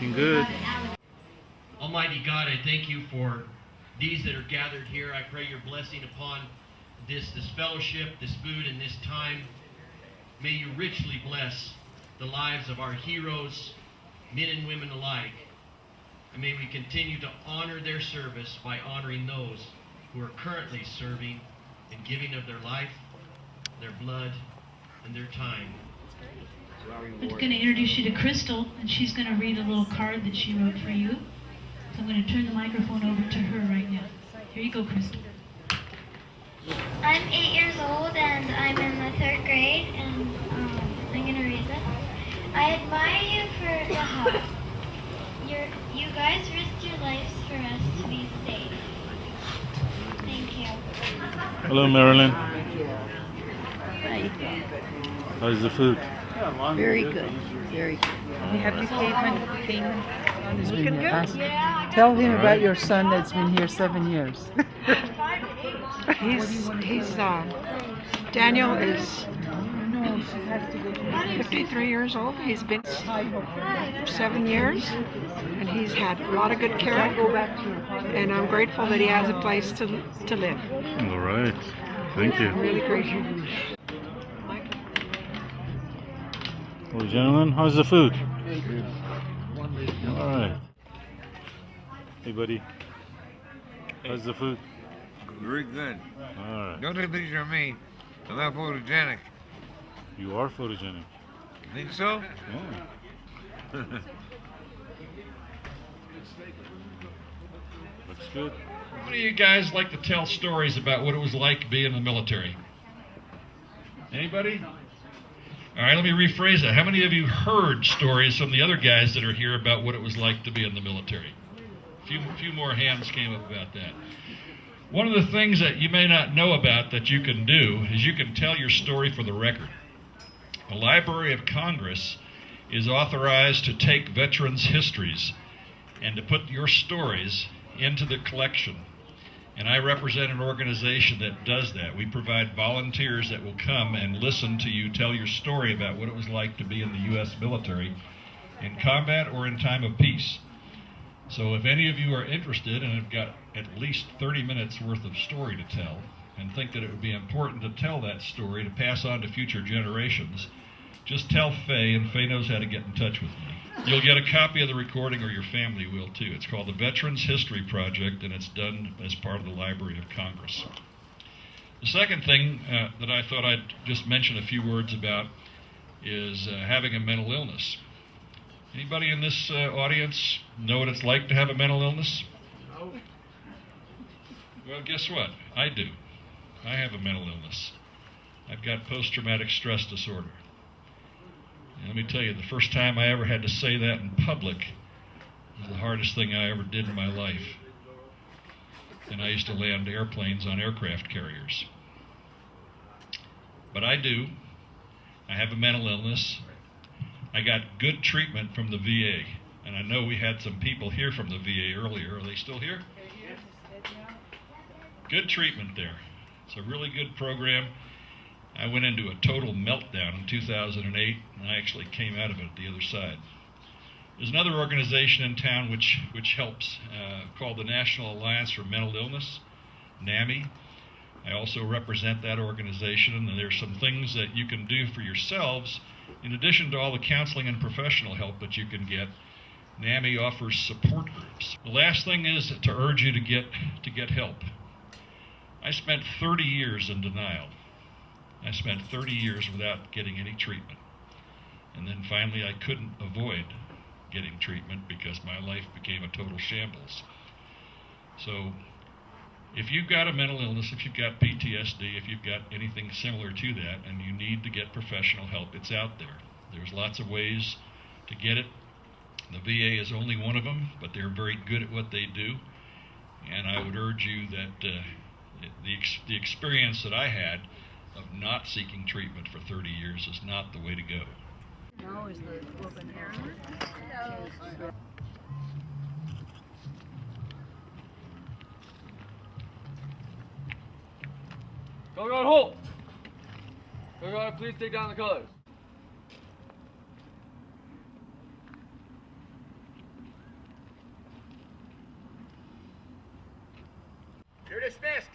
Looking good. Almighty God, I thank you for these that are gathered here. I pray your blessing upon this fellowship, this food, and this time. May you richly bless the lives of our heroes, men and women alike. And may we continue to honor their service by honoring those who are currently serving and giving of their life, their blood, and their time. I'm going to introduce you to Crystal, and she's going to read a little card that she wrote for you. So I'm going to turn the microphone over to her right now. Here you go, Crystal. I'm 8 years old, and I'm in the 3rd grade, and I'm going to read this. I admire you for the help. You guys risked your lives for us to be safe. Thank you. Hello, Marilyn. Hi. How's the food? Very good. Very good. We have you Cayman. He's been here. Yeah. Tell him about your son that's been here 7 years. He's Daniel is 53 years old. He's been 7 years, and he's had a lot of good care. And I'm grateful that he has a place to live. All right. Thank you. Really grateful. Well, gentlemen, how's the food? All right. Hey, buddy. How's the food? Very good. All right. Don't take a picture of me. I'm not photogenic. You are photogenic. Think so? Yeah. Looks good. How many of you guys like to tell stories about what it was like being in the military? Anybody? All right, let me rephrase that. How many of you heard stories from the other guys that are here about what it was like to be in the military? A few more hands came up about that. One of the things that you may not know about that you can do is you can tell your story for the record. The Library of Congress is authorized to take veterans' histories and to put your stories into the collection. And I represent an organization that does that. We provide volunteers that will come and listen to you tell your story about what it was like to be in the U.S. military in combat or in time of peace. So if any of you are interested and have got at least 30 minutes worth of story to tell and think that it would be important to tell that story to pass on to future generations, just tell Faye, and Faye knows how to get in touch with me. You'll get a copy of the recording, or your family will too. It's called the Veterans History Project, and it's done as part of the Library of Congress. The second thing that I thought I'd just mention a few words about is having a mental illness. Anybody in this audience know what it's like to have a mental illness? No. Well, guess what? I do. I have a mental illness. I've got post-traumatic stress disorder. And let me tell you, the first time I ever had to say that in public was the hardest thing I ever did in my life. And I used to land airplanes on aircraft carriers. But I do. I have a mental illness. I got good treatment from the VA. And I know we had some people here from the VA earlier. Are they still here? Good treatment there. It's a really good program. I went into a total meltdown in 2008, and I actually came out of it the other side. There's another organization in town which helps, called the National Alliance for Mental Illness, NAMI. I also represent that organization, and there's some things that you can do for yourselves. In addition to all the counseling and professional help that you can get, NAMI offers support groups. The last thing is to urge you to get help. I spent 30 years in denial. I spent 30 years without getting any treatment. And then finally I couldn't avoid getting treatment because my life became a total shambles. So if you've got a mental illness, if you've got PTSD, if you've got anything similar to that and you need to get professional help, it's out there. There's lots of ways to get it. The VA is only one of them, but they're very good at what they do. And I would urge you that the experience that I had of not seeking treatment for 30 years is not the way to go. Now is the open air. Color guard, hold! Color guard, please take down the colors. You're dismissed.